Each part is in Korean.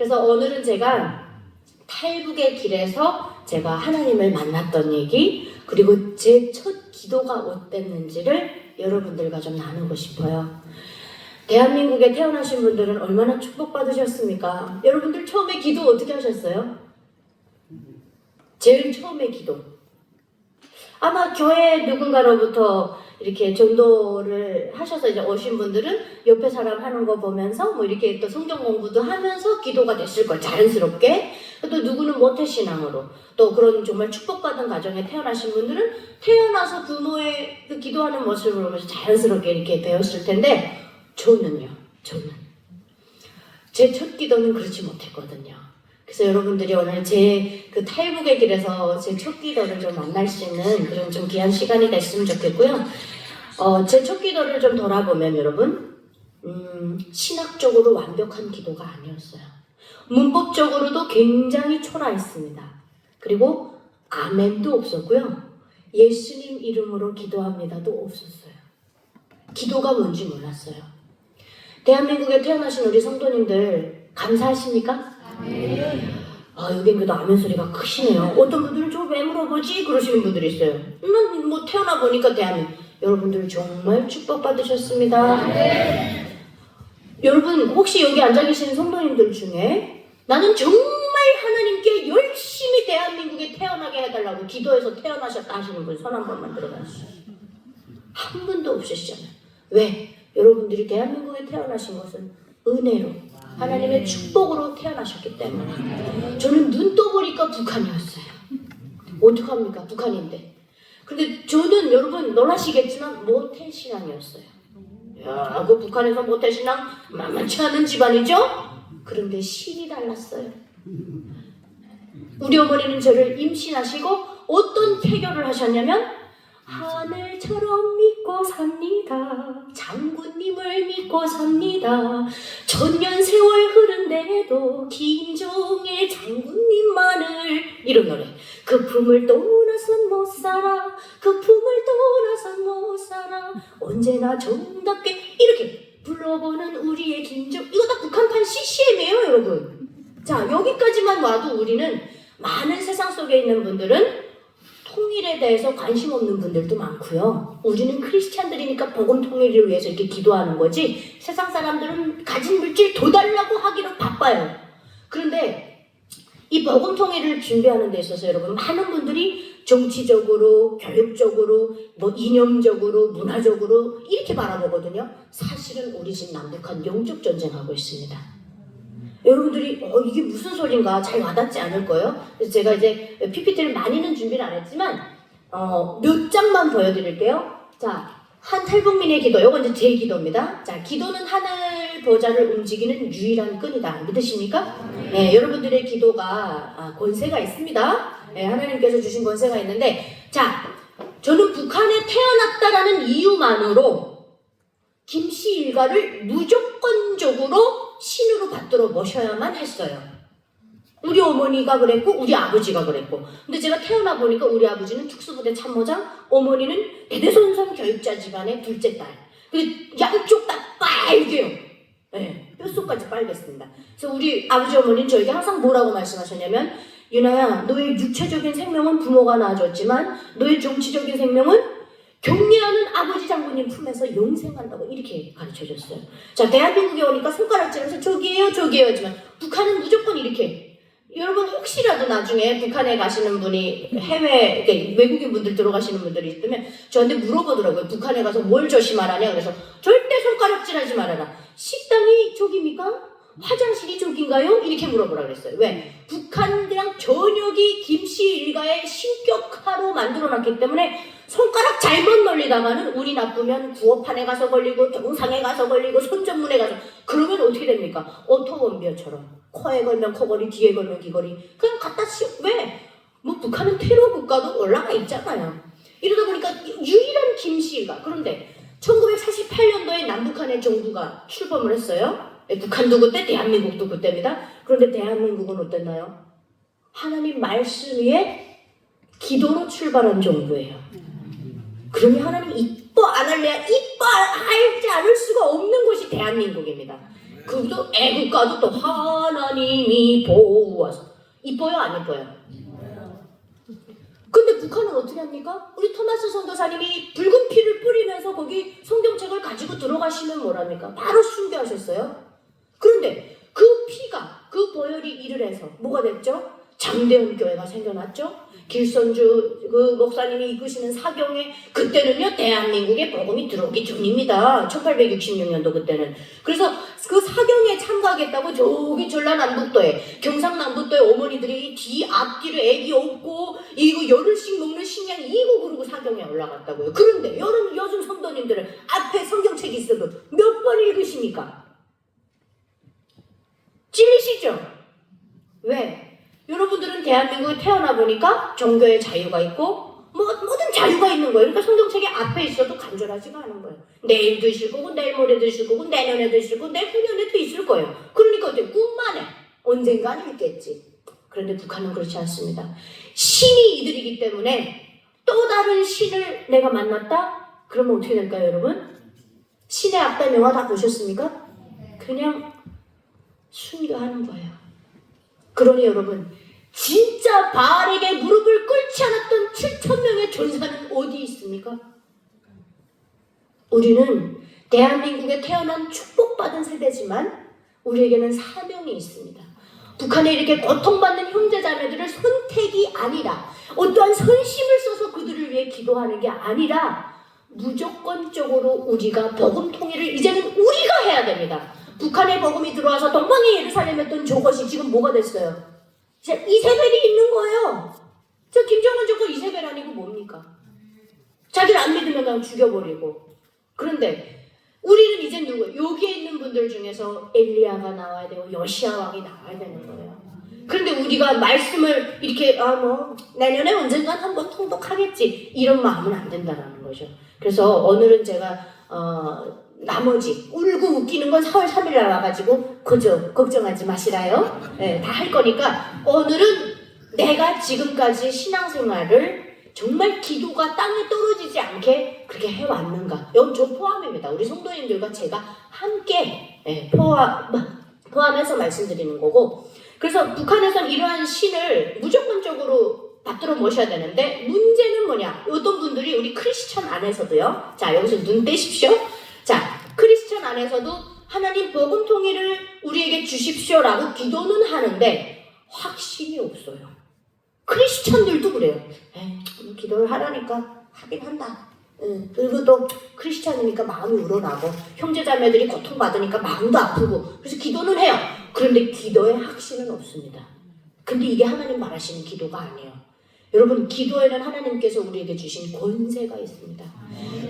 그래서 오늘은 제가 탈북의 길에서 제가 하나님을 만났던 얘기, 그리고 제 첫 기도가 어땠는지를 여러분들과 좀 나누고 싶어요. 대한민국에 태어나신 분들은 얼마나 축복받으셨습니까? 여러분들 처음에 기도 어떻게 하셨어요? 제일 처음에 기도. 아마 교회 누군가로부터 이렇게 전도를 하셔서 이제 오신 분들은 옆에 사람 하는 거 보면서 뭐 이렇게 또 성경 공부도 하면서 기도가 됐을 걸, 자연스럽게. 또 누구는 모태신앙으로, 또 그런 정말 축복받은 가정에 태어나신 분들은 태어나서 부모의 그 기도하는 모습을 보면서 자연스럽게 이렇게 배웠을 텐데, 저는 제 첫 기도는 그렇지 못했거든요. 그래서 여러분들이 오늘 제 그 탈북의 길에서 제 첫 기도를 좀 만날 수 있는 그런 좀 귀한 시간이 됐으면 좋겠고요. 제 첫 기도를 좀 돌아보면 여러분, 신학적으로 완벽한 기도가 아니었어요. 문법적으로도 굉장히 초라했습니다. 그리고 아멘도 없었고요. 예수님 이름으로 기도합니다도 없었어요. 기도가 뭔지 몰랐어요. 대한민국에 태어나신 우리 성도님들 감사하십니까? 여긴 그래도 아멘 소리가 크시네요. 어떤 분들은 저 왜 물어보지? 그러시는 분들이 있어요. 뭐 태어나 보니까 대한민국. 여러분들 정말 축복받으셨습니다. 여러분 혹시 여기 앉아 계시는 성도님들 중에 나는 정말 하나님께 열심히 대한민국에 태어나게 해달라고 기도해서 태어나셨다 하시는 분 손 한 번만 들어봐주세요. 한 분도 없으시잖아요. 왜? 여러분들이 대한민국에 태어나신 것은 은혜로, 하나님의 축복으로 태어나셨기 때문에. 저는 눈 떠보니까 북한이었어요. 어떡합니까? 북한인데. 근데 저는 여러분 놀라시겠지만 모태신앙이었어요. 야, 그 북한에서 모태신앙 만만치 않은 집안이죠? 그런데 신이 달랐어요. 우리 어머니는 저를 임신하시고 어떤 태교를 하셨냐면, 하늘처럼 믿고 삽니다. 장군님을 믿고 삽니다. 천년 세월 흐른데도 김종일 장군님만을, 이런 노래. 그 품을 떠나선 못 살아. 그 품을 떠나선 못 살아. 언제나 정답게, 이렇게 불러보는 우리의 김종. 이거 다 북한판 CCM이에요 여러분. 자, 여기까지만 와도 우리는, 많은 세상 속에 있는 분들은 통일에 대해서 관심 없는 분들도 많고요. 우리는 크리스찬들이니까 복음 통일을 위해서 이렇게 기도하는 거지, 세상 사람들은 가진 물질 더 달라고 하기로 바빠요. 그런데 이 복음 통일을 준비하는 데 있어서 여러분, 많은 분들이 정치적으로, 교육적으로, 뭐 이념적으로, 문화적으로 이렇게 바라보거든요. 사실은 우리 집 남북한 영적 전쟁하고 있습니다. 여러분들이 이게 무슨 소린가 잘 와닿지 않을 거예요. 그래서 제가 이제 PPT를 많이는 준비를 안 했지만 몇 장만 보여드릴게요. 자, 한 탈북민의 기도, 이건 이제 제 기도입니다. 자, 기도는 하늘 보좌를 움직이는 유일한 끈이다. 믿으십니까? 네, 여러분들의 기도가 권세가 있습니다. 네, 하나님께서 주신 권세가 있는데, 자, 저는 북한에 태어났다라는 이유만으로 김씨 일가를 무조건적으로 신으로 받들어 모셔야만 했어요. 우리 어머니가 그랬고 우리 아버지가 그랬고. 근데 제가 태어나 보니까 우리 아버지는 특수부대 참모장, 어머니는 대대손손 교육자 집안의 둘째 딸. 근데 양쪽 다 빨개요. 네, 뼛속까지 빨갰습니다. 그래서 우리 아버지 어머니는 저에게 항상 뭐라고 말씀하셨냐면, 유나야, 너의 육체적인 생명은 부모가 낳아줬지만 너의 정치적인 생명은 경례하는 아버지 장군님 품에서 영생한다고, 이렇게 가르쳐줬어요. 자, 대한민국에 오니까 손가락질해서 저기에요 하지만 북한은 무조건 이렇게. 여러분 혹시라도 나중에 북한에 가시는 분이 해외, 외국인 분들 들어가시는 분들이 있으면 저한테 물어보더라고요. 북한에 가서 뭘 조심하라냐. 그래서 절대 손가락질하지 말아라. 식당이 저기입니까? 화장실이 저긴가요? 이렇게 물어보라 그랬어요. 왜? 북한이랑 전역이 김씨 일가의 신격화로 만들어놨기 때문에 손가락 잘못 놀리다가는 운이 나쁘면 구호판에 가서 걸리고 동상에 가서 걸리고 손전문에 가서, 그러면 어떻게 됩니까? 오토원비어처럼 코에 걸면 코걸이, 뒤에 걸면 귀걸이, 그냥 갖다 왜? 뭐 북한은 테러 국가도 올라가 있잖아요. 이러다 보니까 유일한 김씨 일가. 그런데 1948년도에 남북한의 정부가 출범을 했어요. 북한도 그때, 대한민국도 그때입니다. 그런데 대한민국은 어땠나요? 하나님 말씀 위에 기도로 출발한 정부예요. 그러면 하나님 이뻐 안 할래야 이뻐 알지 않을 수가 없는 곳이 대한민국입니다. 그것도 애국가도 또 하나님이 보호하소. 이뻐요 안 이뻐요? 근데 북한은 어떻게 합니까? 우리 토마스 선교사님이 붉은 피를 뿌리면서 거기 성경책을 가지고 들어가시면 뭐랍니까? 바로 순교하셨어요. 그런데 그 피가, 그 보혈이 일을 해서 뭐가 됐죠? 장대현 교회가 생겨났죠. 길선주 그 목사님이 이끄시는 사경에, 그때는요 대한민국에 복음이 들어오기 전입니다. 1866년도 그때는. 그래서 그 사경에 참가하겠다고 저기 전라남북도에, 경상남북도에 어머니들이 앞뒤로 애기 업고 이거 열흘씩 먹는 식량 이고 그러고 사경에 올라갔다고요. 그런데 요즘 성도님들은 앞에 성경책이 있어도 몇 번 읽으십니까? 찔리시죠? 왜? 여러분들은 대한민국에 태어나 보니까 종교의 자유가 있고 모든 자유가 있는 거예요. 그러니까 성경책이 앞에 있어도 간절하지가 않은 거예요. 내일도 있을 거고 내일 모레도 있을 거고 내년에도 있을 거고 내후년에도 있을 거예요. 그러니까 어때? 꿈만 해. 언젠가는 있겠지. 그런데 북한은 그렇지 않습니다. 신이 이들이기 때문에 또 다른 신을 내가 만났다? 그러면 어떻게 될까요, 여러분? 신의 악단 영화 다 보셨습니까? 그냥 순교하는 거예요. 그러니 여러분, 진짜 바알에게 무릎을 꿇지 않았던 7,000명의 전사는 어디 있습니까? 우리는 대한민국에 태어난 축복받은 세대지만 우리에게는 사명이 있습니다. 북한에 이렇게 고통받는 형제자매들을 선택이 아니라 어떠한 선심을 써서 그들을 위해 기도하는 게 아니라 무조건적으로 우리가 복음 통일을 이제는 우리가 해야 됩니다. 북한의 복음이 들어와서 동방의 예루살렘이었던 저것이 지금 뭐가 됐어요? 이제 이세벨이 있는 거예요. 저 김정은 정권 이세벨 아니고 뭡니까? 자기를 안 믿으면 그냥 죽여버리고. 그런데 우리는 이제 누구예요? 여기에 있는 분들 중에서 엘리야가 나와야 되고 여시야 왕이 나와야 되는 거예요. 그런데 우리가 말씀을 이렇게 내년에 언젠간 한번 통독하겠지 이런 마음은 안 된다라는 거죠. 그래서 오늘은 제가 나머지 울고 웃기는 건 4월 3일 날 와가지고 그저 걱정하지 마시라요. 네, 다 할 거니까 오늘은 내가 지금까지 신앙생활을 정말 기도가 땅에 떨어지지 않게 그렇게 해왔는가. 여기 저 포함입니다. 우리 성도님들과 제가 함께 포함해서 말씀드리는 거고. 그래서 북한에선 이러한 신을 무조건적으로 받들어 모셔야 되는데 문제는 뭐냐. 어떤 분들이 우리 크리스천 안에서도요. 자, 여기서 눈 떼십시오. 자, 크리스천 안에서도 하나님 복음 통일을 우리에게 주십시오라고 기도는 하는데 확신이 없어요. 크리스천들도 그래요. 기도를 하라니까 하긴 한다. 그리고 또 크리스천이니까 마음이 우러나고 형제자매들이 고통받으니까 마음도 아프고 그래서 기도는 해요. 그런데 기도에 확신은 없습니다. 근데 이게 하나님 말하시는 기도가 아니에요. 여러분, 기도에는 하나님께서 우리에게 주신 권세가 있습니다.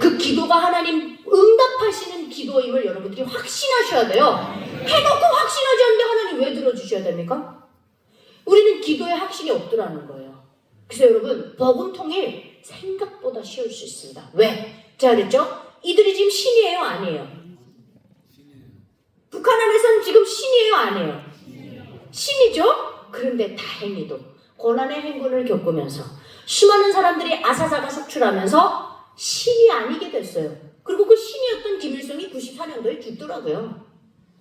그 기도가 하나님 응답하시는 기도임을 여러분들이 확신하셔야 돼요. 해놓고 확신하지 않는데 하나님 왜 들어주셔야 됩니까? 우리는 기도에 확신이 없더라는 거예요. 그래서 여러분, 복음 통일 생각보다 쉬울 수 있습니다. 왜? 제가 그랬죠? 이들이 지금 신이에요? 아니에요? 북한 안에서는 지금 신이에요? 아니에요? 신이죠? 그런데 다행히도 고난의 행군을 겪으면서 수많은 사람들이 아사사가 속출하면서 신이 아니게 됐어요. 그리고 그 신이었던 김일성이 94년도에 죽더라고요.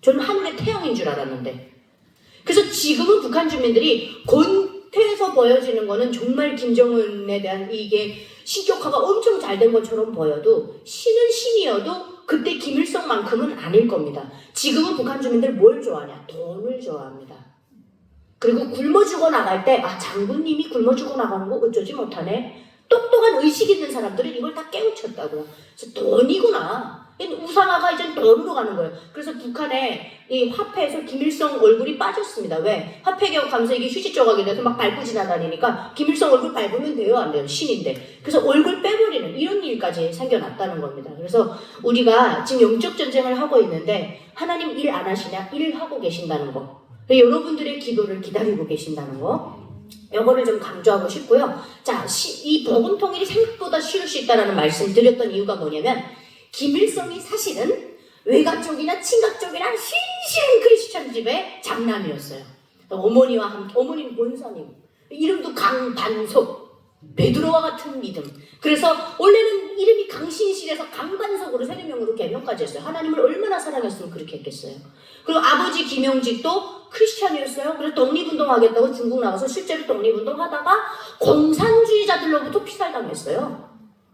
저는 하늘의 태양인 줄 알았는데. 그래서 지금은 북한 주민들이 권태에서 보여지는 거는 정말 김정은에 대한 이게 신격화가 엄청 잘 된 것처럼 보여도 신은 신이어도 그때 김일성만큼은 아닐 겁니다. 지금은 북한 주민들 뭘 좋아하냐? 돈을 좋아합니다. 그리고 굶어 죽어 나갈 때 장군님이 굶어 죽어 나가는 거 어쩌지 못하네. 똑똑한 의식 있는 사람들은 이걸 다 깨우쳤다고요. 그래서 돈이구나. 우상화가 이제 돈으로 가는 거예요. 그래서 북한의 이 화폐에서 김일성 얼굴이 빠졌습니다. 왜? 화폐 개혁하면서 이게 휴지 조각이 돼서 막 밟고 지나다니니까 김일성 얼굴 밟으면 돼요? 안 돼요? 신인데. 그래서 얼굴 빼버리는 이런 일까지 생겨났다는 겁니다. 그래서 우리가 지금 영적 전쟁을 하고 있는데 하나님 일 안 하시냐? 일 하고 계신다는 거. 여러분들의 기도를 기다리고 계신다는 거. 이거를 좀 강조하고 싶고요. 자, 이 복음 통일이 생각보다 쉬울 수 있다는 말씀 드렸던 이유가 뭐냐면 김일성이 사실은 외가 쪽이나 친가 쪽이나 신실한 크리스천 집의 장남이었어요. 어머니와 함께, 어머니는 본선이고 이름도 강반석. 베드로와 같은 믿음. 그래서 원래는 이름이 강신실에서 강반석으로 세례명으로 개명까지 했어요. 하나님을 얼마나 사랑했으면 그렇게 했겠어요. 그리고 아버지 김영직도 크리스찬이었어요. 그래서 독립운동하겠다고 중국 나가서 실제로 독립운동하다가 공산주의자들로부터 피살당했어요.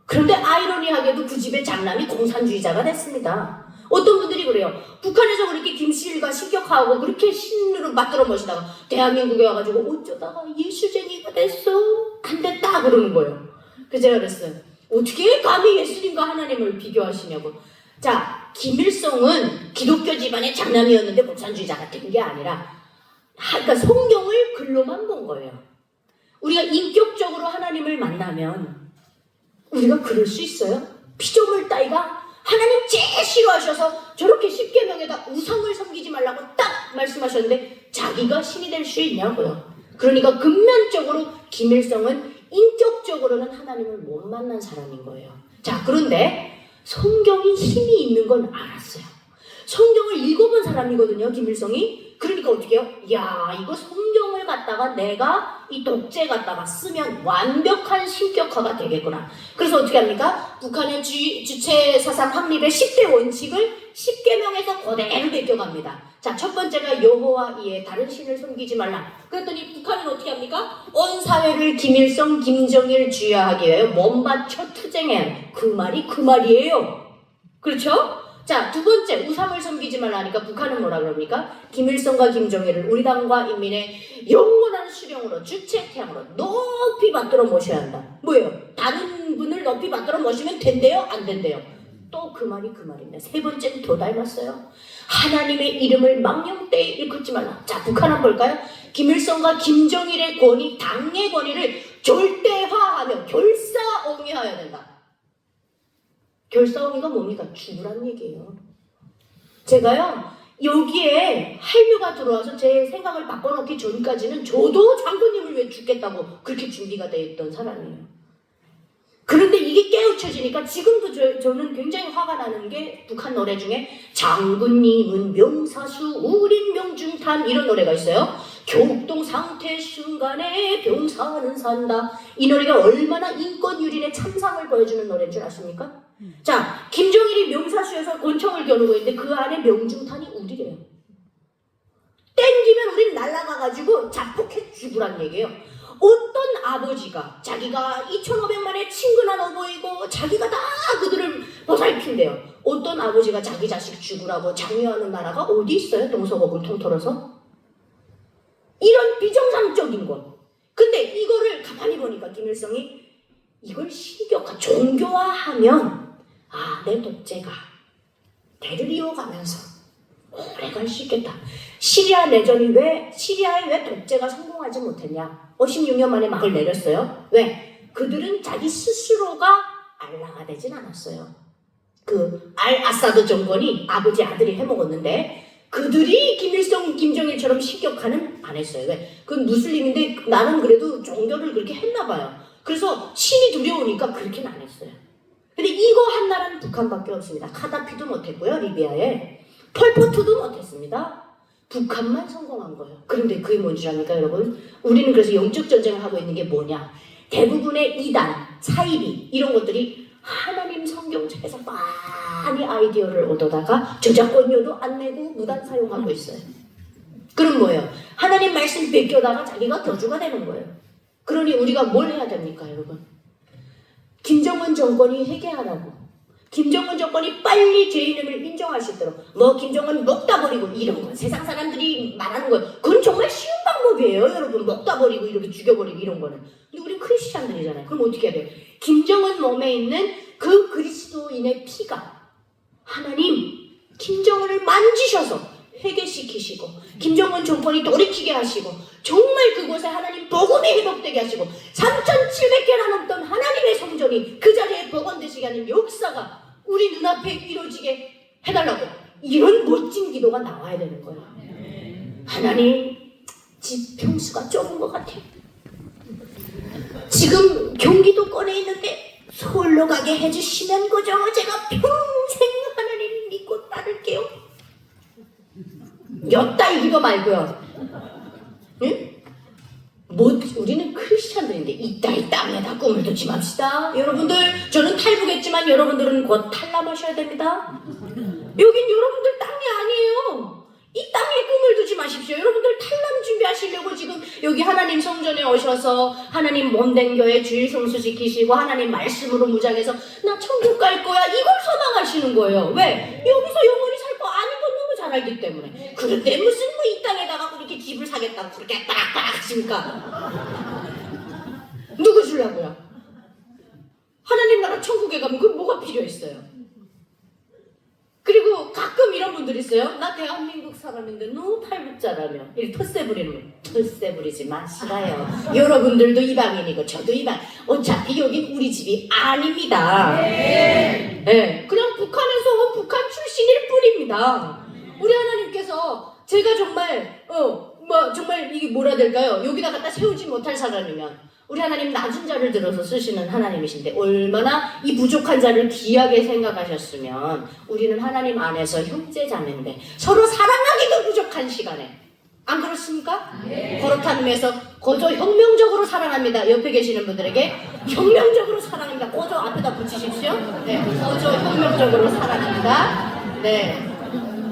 그런데 아이러니하게도 그 집의 장남이 공산주의자가 됐습니다. 어떤 분들이 그래요. 북한에서 그렇게 김씨일과 신격하고 그렇게 신으로 맞들어 모시다가 대한민국에 와가지고 어쩌다가 예수쟁이가 됐어? 안 됐다 그러는 거예요. 그래서 제가 그랬어요. 어떻게 감히 예수님과 하나님을 비교하시냐고. 자, 김일성은 기독교 집안의 장남이었는데 공산주의자가 된 게 아니라 그러니까 성경을 글로만 본 거예요. 우리가 인격적으로 하나님을 만나면 우리가 그럴 수 있어요? 피조물 따위가 하나님 제일 싫어하셔서 저렇게 십계명에다 우상을 섬기지 말라고 딱 말씀하셨는데 자기가 신이 될 수 있냐고요. 그러니까 근면적으로 김일성은 인격적으로는 하나님을 못 만난 사람인 거예요. 자, 그런데 성경이 힘이 있는 건 알았어요. 성경을 읽어본 사람이거든요, 김일성이. 그러니까 어떻게 해요? 야, 이거 성경을 갖다가 내가 이 독재 갖다가 쓰면 완벽한 신격화가 되겠구나. 그래서 어떻게 합니까? 북한의 주체 사상 확립의 10대 원칙을 10계명에서 그대로 베껴갑니다. 자, 첫 번째가 여호와 이에 다른 신을 섬기지 말라. 그랬더니 북한은 어떻게 합니까? 온 사회를 김일성, 김정일 주야하기 위하여 몸바쳐 투쟁해. 그 말이 그 말이에요. 그렇죠? 자, 두 번째, 우상을 섬기지 말라 하니까 북한은 뭐라 그럽니까? 김일성과 김정일을 우리 당과 인민의 영원한 수령으로 주체 태양으로 높이 받들어 모셔야 한다. 뭐예요? 다른 분을 높이 받들어 모시면 된대요? 안 된대요? 또 그 말이 그 말입니다. 세 번째는 더 닮았어요. 하나님의 이름을 망령되이 일컫지 말라. 자, 북한은 볼까요? 김일성과 김정일의 권위, 당의 권위를 절대화하며 결사옹위하여야 된다. 결사옹위가 뭡니까? 죽으란 얘기예요. 제가요, 여기에 한류가 들어와서 제 생각을 바꿔놓기 전까지는 저도 장군님을 위해 죽겠다고 그렇게 준비가 되어 있던 사람이에요. 그런데 이게 깨우쳐지니까 지금도 저는 굉장히 화가 나는 게 북한 노래 중에 장군님은 명사수 우린 명중탄 이런 노래가 있어요. 교국동 상태 순간에 병사는 산다. 이 노래가 얼마나 인권유린의 참상을 보여주는 노래인 줄 아십니까? 자, 김정일이 명사수에서 권총을 겨누고 있는데 그 안에 명중탄이 우리래요. 땡기면 우린 날아가가지고 자폭해 죽으란 얘기예요. 어떤 아버지가 자기가 2,500만의 친근한 어버이고 자기가 다 그들을 보살핀대요. 어떤 아버지가 자기 자식 죽으라고 장려하는 나라가 어디 있어요? 동서고을 통틀어서. 이런 비정상적인 것. 근데 이거를 가만히 보니까 김일성이 이걸 신격화, 종교화하면 내 독재가 대를 이어가면서 오래 갈 수 있겠다. 시리아에 왜 독재가 성공하지 못했냐? 56년 만에 막을 내렸어요. 왜? 그들은 자기 스스로가 알라가 되진 않았어요. 그 알아사드 정권이 아버지 아들이 해먹었는데 그들이 김일성, 김정일처럼 신격화는 안 했어요. 왜? 그건 무슬림인데 나는 그래도 종교를 그렇게 했나 봐요. 그래서 신이 두려우니까 그렇게는 안 했어요. 근데 이거 한 나라는 북한밖에 없습니다. 카다피도 못했고요, 리비아에. 폴포트도 못했습니다. 북한만 성공한 거예요. 그런데 그게 뭔지 압니까, 여러분? 우리는 그래서 영적 전쟁을 하고 있는 게 뭐냐? 대부분의 이단, 사이비 이런 것들이 하나님 성경책에서 많이 아이디어를 얻어다가 저작권료도 안 내고 무단 사용하고 있어요. 그럼 뭐예요? 하나님 말씀 베껴다가 자기가 교주가 되는 거예요. 그러니 우리가 뭘 해야 됩니까, 여러분? 김정은 정권이 회개하라고. 김정은 정권이 빨리 죄인임을 인정할 수 있도록 김정은 먹다 버리고 이런 건 세상 사람들이 말하는 거예요. 그건 정말 쉬운 방법이에요, 여러분. 먹다 버리고 이렇게 죽여버리고 이런 거는. 근데 우리 크리스찬들이잖아요. 그럼 어떻게 해야 돼요? 김정은 몸에 있는 그 그리스도인의 피가 하나님 김정은을 만지셔서 회개시키시고 김정은 정권이 돌이키게 하시고 정말 그곳에 하나님 복음이 회복되게 하시고 3,700개나 넘던 하나님의 성전이 그 자리에 복원되시게 하는 역사가 우리 눈앞에 이루어지게 해달라고 이런 멋진 기도가 나와야 되는 거예요. 하나님 집 평수가 좁은 것 같아요. 지금 경기도 꺼내 있는데 서울로 가게 해주시면 그저 제가 평생 하나님 믿고 따를게요. 몇 달 기도 말고요. 응? 우리는 크리스찬들인데 이 땅에다 꿈을 두지 맙시다. 여러분들, 저는 탈북했지만 여러분들은 곧 탈남하셔야 됩니다. 여긴 여러분들 땅이 아니에요. 이 땅에 꿈을 두지 마십시오. 여러분들 탈남 준비하시려고 지금 여기 하나님 성전에 오셔서 하나님 몸된 교회 주일 성수 지키시고 하나님 말씀으로 무장해서 나 천국 갈 거야 이걸 소망하시는 거예요. 왜? 여기서 영원히 살 거 아닌 건 너무 잘 알기 때문에. 그런데 무슨 뭐 이 땅에다가 그렇게 집을 사겠다고 그렇게 따락따락 하십니까? 누구 주려고요? 하나님 나라 천국에 가면 그 뭐가 필요했어요? 그리고 가끔 이런 분들 있어요. 나 대한민국 사람인데 너 탈북자라며. 이 텃세 부리는 거. 텃세 부리지 마시라요. 여러분들도 이방인이고 저도 이방. 어차피 여긴 우리 집이 아닙니다. 네. 그냥 북한에서 온 북한 출신일 뿐입니다. 우리 하나님께서 제가 정말 정말 이게 뭐라 될까요? 여기다 갖다 세우지 못할 사람이면 우리 하나님 낮은 자를 들어서 쓰시는 하나님이신데 얼마나 이 부족한 자를 귀하게 생각하셨으면 우리는 하나님 안에서 형제자매인데 서로 사랑하기도 부족한 시간에 안 그렇습니까? 네. 그렇다는 의미에서 거저 혁명적으로 사랑합니다. 옆에 계시는 분들에게 혁명적으로 사랑합니다. 거저 앞에다 붙이십시오. 네, 거저 혁명적으로 사랑합니다. 네,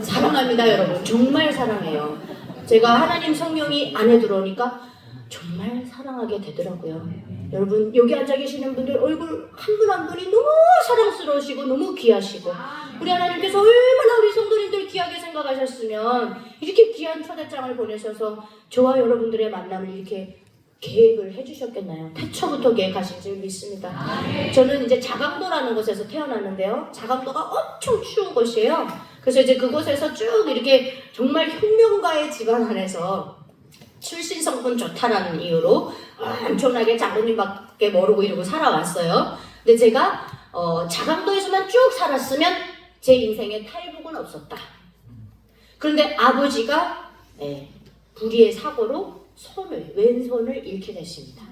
사랑합니다 여러분. 정말 사랑해요. 제가 하나님 성령이 안에 들어오니까 정말 사랑하게 되더라고요. 여러분 여기 앉아 계시는 분들 얼굴 한 분 한 분이 너무 사랑스러우시고 너무 귀하시고 우리 하나님께서 얼마나 우리 성도님들 귀하게 생각하셨으면 이렇게 귀한 초대장을 보내셔서 저와 여러분들의 만남을 이렇게 계획을 해주셨겠나요? 태초부터 계획하신 줄 믿습니다. 저는 이제 자강도라는 곳에서 태어났는데요. 자강도가 엄청 추운 곳이에요. 그래서 이제 그곳에서 쭉 이렇게 정말 혁명가의 집안 안에서 출신 성분 좋다라는 이유로 엄청나게 장로님밖에 모르고 이러고 살아왔어요. 근데 제가 자강도에서만 쭉 살았으면 제 인생에 탈북은 없었다. 그런데 아버지가 불의의 사고로 왼손을 잃게 됐습니다.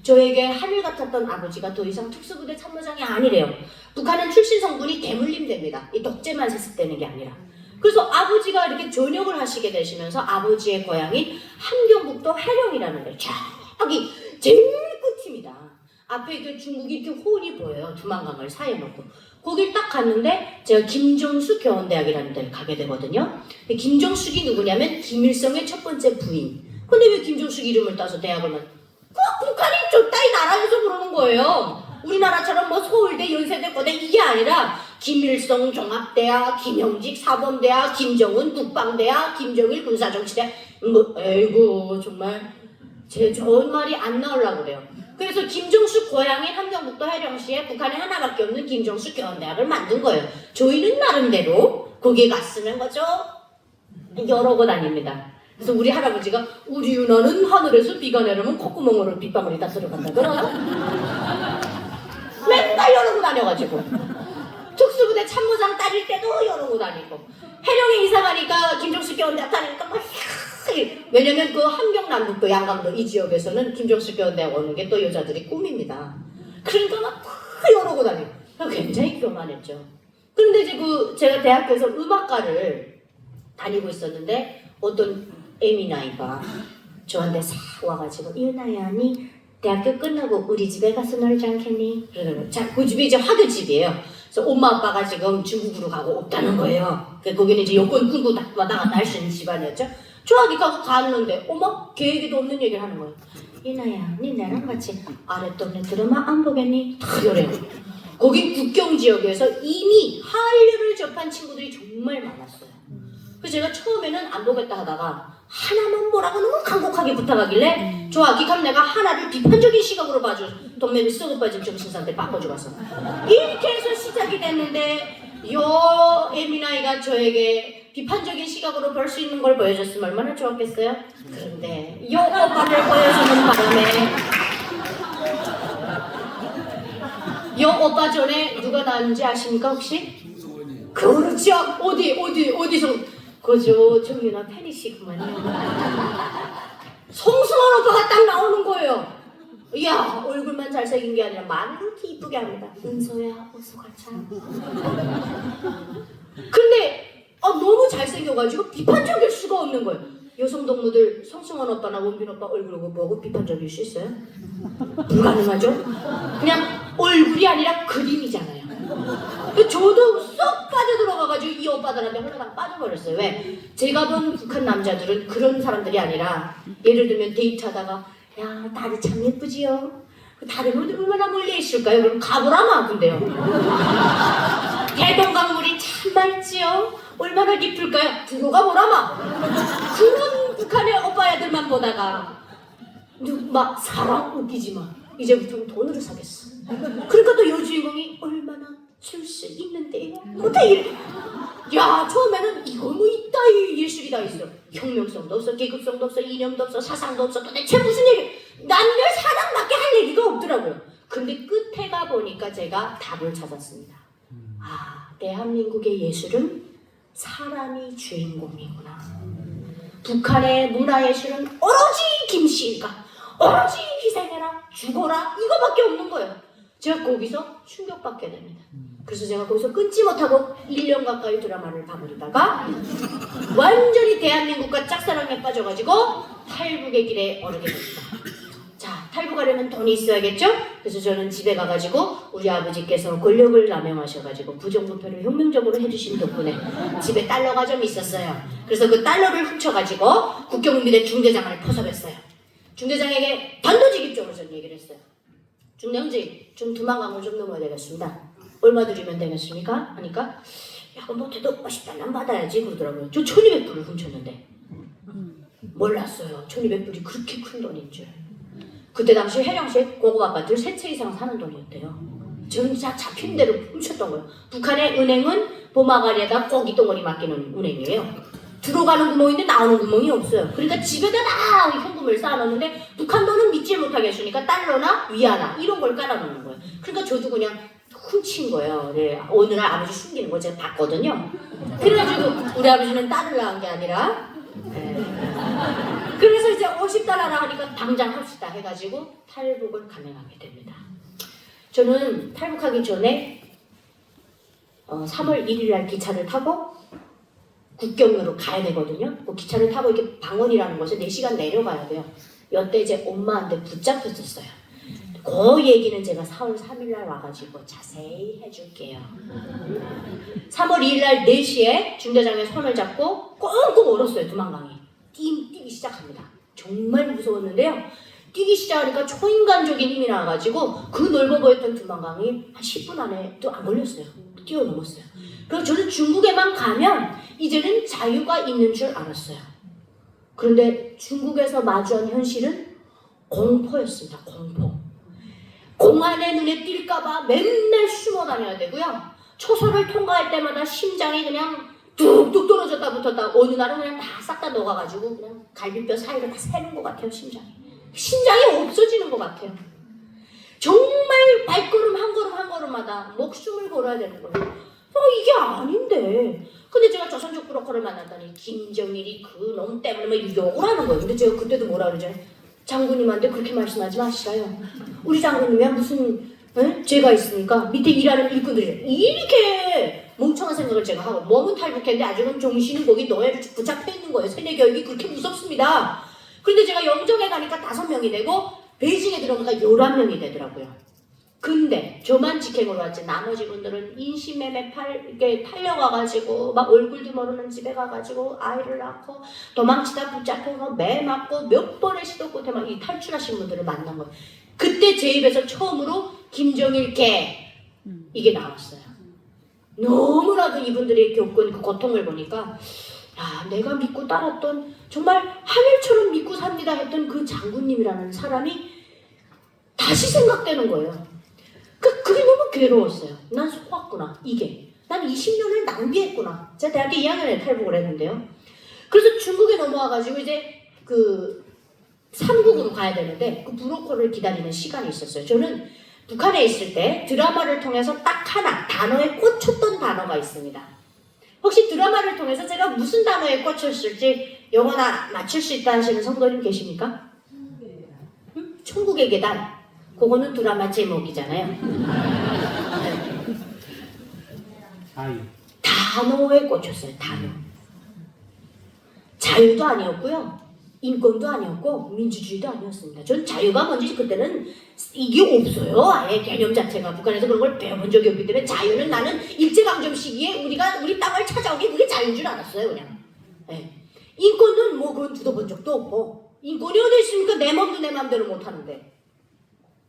저에게 하늘 같았던 아버지가 더 이상 특수부대 참모장이 아니래요. 북한은 출신 성분이 대물림됩니다. 이 독재만 세습되는 게 아니라. 그래서 아버지가 이렇게 전역을 하시게 되시면서 아버지의 고향인 함경북도 해령이라는 데 저기 제일 끝입니다. 앞에 이렇게 중국이 이렇게 훤히 보여요. 두만강을 사이에 놓고. 거길 딱 갔는데 제가 김정숙 교원대학이라는 데를 가게 되거든요. 김정숙이 누구냐면 김일성의 첫 번째 부인. 근데 왜 김정숙 이름을 따서 대학을 북한이 좋다 이 나라에서 그러는 거예요. 우리나라처럼 뭐 서울대, 연세대, 고대 이게 아니라 김일성 종합대학, 김영직 사범대학, 김정은 국방대학, 김정일 군사정치대학 에이구 정말 제 좋은 말이 안 나오려고 그래요. 그래서 김정숙 고향인 함경북도 해령시에 북한에 하나밖에 없는 김정숙 교원대학을 만든 거예요. 저희는 나름대로 거기에 갔으면 거죠 여러 곳 아닙니다. 그래서 우리 할아버지가 우리 유나는 하늘에서 비가 내리면 콧구멍으로 빗방울이 다 들어간다 그러나 맨날 이러고 다녀가지고 특수부대 참모장 따질 때도 이러고 다니고 해령에 이사 가니까 김정숙 교원대학 다니니까 막 왜냐면 그 함경남북도 양강도 이 지역에서는 김정숙 교원대학 오는 게 또 여자들이 꿈입니다. 그러니까 막 이러고 다니고 굉장히 교만했죠. 그런데 이제 제가 대학교에서 음악과를 다니고 있었는데 어떤 애미나이가 저한테 싹 와가지고 유나야 니 대학교 끝나고 우리 집에 가서 놀지 않겠니? 그러더라고요. 자, 그 집이 이제 화교집이에요. 그래서 엄마 아빠가 지금 중국으로 가고 없다는 거예요. 거기는 이제 여권 끊고 왔다 갔다 할 수 있는 집안이었죠. 좋아하니까 갔는데 어머 계획에도 없는 얘기를 하는 거예요. 이나야 니 나랑 같이 아랫동네 드라마 안 보겠니? 다 이래요. 거긴 국경지역에서 이미 한류를 접한 친구들이 정말 많았어요. 그래서 제가 처음에는 안 보겠다 하다가 하나만 보라고 너무 간곡하게 부탁하길래 좋아 그럼 내가 하나를 비판적인 시각으로 봐줘. 동네를 썩어 빠진 정신상태 바꿔주어서 이렇게 해서 시작이 됐는데 요 에미나이가 저에게 비판적인 시각으로 볼 수 있는 걸 보여줬으면 얼마나 좋았겠어요? 그런데 요 오빠를 보여주는 바람에 요 오빠 전에 누가 나왔는지 아십니까 혹시? 그렇죠. 어디서 그죠 정윤아 팬이시구만요. 송승헌 오빠가 딱 나오는 거예요. 이야 얼굴만 잘생긴 게 아니라 말을 그렇게 이쁘게 합니다. 은서야 어서 가자. 근데 너무 잘생겨가지고 비판적일 수가 없는 거예요. 여성 동무들 성승원 오빠나 원빈 오빠 얼굴 보고 비판적일 수 있어요? 불가능하죠? 그냥 얼굴이 아니라 그림이잖아요. 저도 쏙 빠져들어가가지고 이 오빠들한테 홀라당 빠져버렸어요. 왜? 제가 본 북한 남자들은 그런 사람들이 아니라 예를 들면 데이트하다가 야 다리 참 예쁘지요? 그 다리는 얼마나 멀리 있을까요? 그럼 가보라마 근데요. 대동강물이 참 맑지요? 얼마나 깊을까요? 들어가 보라마. 그런 북한의 오빠야들만 보다가 막 사랑 웃기지만 이제부터는 돈으로 사겠어. 그러니까 또 여주인공이 얼마나 줄 수 있는데요? 어떻게 야 처음에는 이거 뭐 있다 이 예술이 다 있어. 혁명성도 없어, 계급성도 없어, 이념도 없어, 사상도 없어. 도대체 무슨 얘기? 남녀 사랑밖에 할 얘기가 없더라고요. 근데 끝에 가 보니까 제가 답을 찾았습니다. 아, 대한민국의 예술은 사람이 주인공이구나. 북한의 문화예술은 오로지 김씨일까? 오로지 희생해라, 죽어라 이거밖에 없는 거예요. 제가 거기서 충격받게 됩니다. 그래서 제가 거기서 끊지 못하고 1년 가까이 드라마를 봐버리다가 완전히 대한민국과 짝사랑에 빠져가지고 탈북의 길에 오르게 됩니다. 자, 탈북하려면 돈이 있어야겠죠? 그래서 저는 집에 가가지고 우리 아버지께서 권력을 남용하셔가지고 부정부패를 혁명적으로 해주신 덕분에 집에 달러가 좀 있었어요. 그래서 그 달러를 훔쳐가지고 국경비대 중대장을 포섭했어요. 중대장에게 단도직입적으로 저는 얘기를 했어요. 중대장님, 좀 두만강을 좀 넘어야 되겠습니다. 얼마 드리면 되겠습니까? 하니까 야, 뭐 대도 50달러 받아야지 그러더라고요. 저 1200불을 훔쳤는데 몰랐어요. 1200불이 그렇게 큰 돈인 줄. 그때 당시 해령시에 고급 아파트를 3채 이상 사는 돈이었대요. 저는 진짜 잡힌 대로 훔쳤던 거예요. 북한의 은행은 보마가리에다 고기덩어리 맡기는 은행이에요. 들어가는 구멍인데 나오는 구멍이 없어요. 그러니까 집에다 다 현금을 쌓아놓는데 북한 돈은 믿지 못하게 했으니까 달러나 위안화 이런 걸 깔아놓는 거예요. 그러니까 저도 그냥 훔친 거예요. 네, 어느 날 아버지 숨기는 거 제가 봤거든요. 그래가지고 우리 아버지는 딸을 낳은 게 아니라 그래서 이제 50달러라 하니까 당장 합시다 해가지고 탈북을 감행하게 됩니다. 저는 탈북하기 전에 3월 1일 날 기차를 타고 국경으로 가야 되거든요. 그 기차를 타고 이렇게 방언이라는 곳에 4시간 내려가야 돼요. 여태 이제 엄마한테 붙잡혔었어요. 그 얘기는 제가 4월 3일 날 와가지고 자세히 해줄게요. 3월 2일 날 4시에 중대장의 손을 잡고 꽁꽁 얼었어요. 두만강이. 뛰기 시작합니다. 정말 무서웠는데요. 뛰기 시작하니까 초인간적인 힘이 나와가지고 그 넓어 보였던 두만강이 한 10분 안에 또 안 걸렸어요. 뛰어넘었어요. 그래서 저는 중국에만 가면 이제는 자유가 있는 줄 알았어요. 그런데 중국에서 마주한 현실은 공포였습니다. 공포. 공안의 눈에 띌까봐 맨날 숨어 다녀야 되고요. 초소를 통과할 때마다 심장이 그냥 뚝뚝 떨어졌다 붙었다. 어느 날은 그냥 다 싹 다 녹아가지고 그냥 갈비뼈 사이를 다 새는 것 같아요. 심장이 없어지는 것 같아요. 정말 발걸음 한 걸음 한 걸음마다 목숨을 걸어야 되는 거예요. 이게 아닌데. 근데 제가 조선족 브로커를 만났더니 김정일이 그 놈 때문에 막 욕을 하는 거예요. 근데 제가 그때도 뭐라 그러잖아요. 장군님한테 그렇게 말씀하지 마시라요. 우리 장군님이 무슨 죄가 있으니까 밑에 일하는 일꾼들이 이렇게 멍청한 생각을 제가 하고 몸은 탈북했는데 아직은 정신은 거기 노예로 붙잡혀 있는 거예요. 세뇌교육이 그렇게 무섭습니다. 그런데 제가 영정에 가니까 5명이 되고 베이징에 들어가니까 11명이 되더라고요. 근데 저만 직행으로 왔지 나머지 분들은 인신매매 이렇게 팔려가가지고 막 얼굴도 모르는 집에 가가지고 아이를 낳고 도망치다 붙잡혀서 매 맞고 몇 번의 시도 끝에 막 이 탈출하신 분들을 만난 거예요. 그때 제 입에서 처음으로 김정일 개 이게 나왔어요. 너무나도 이분들이 겪은 그 고통을 보니까 야, 내가 믿고 따랐던 정말 하늘처럼 믿고 삽니다 했던 그 장군님이라는 사람이 다시 생각되는 거예요. 그게 너무 괴로웠어요. 난 속았구나. 이게. 난 20년을 낭비했구나. 제가 대학교 2학년에 탈북을 했는데요. 그래서 중국에 넘어와가지고 이제 그 삼국으로 가야 되는데 그 브로커를 기다리는 시간이 있었어요. 저는 북한에 있을 때 드라마를 통해서 딱 하나 단어에 꽂혔던 단어가 있습니다. 혹시 드라마를 통해서 제가 무슨 단어에 꽂혔을지 영어나 맞출 수 있다 하시는 성도님 계십니까? 천국의 계단. 그거는 드라마 제목이잖아요. 단어에 꽂혔어요. 단어. 자유도 아니었고요. 인권도 아니었고 민주주의도 아니었습니다. 전 자유가 뭔지 그때는 이게 없어요. 아예 개념 자체가 북한에서 그런 걸 배워본 적이 없기 때문에 자유는 나는 일제강점 시기에 우리 땅을 찾아오기 그게 자유인 줄 알았어요. 그냥. 네. 인권은 뭐 그건 두어본 적도 없고 인권이 어디 있습니까? 내 맘도 내 맘대로 못하는데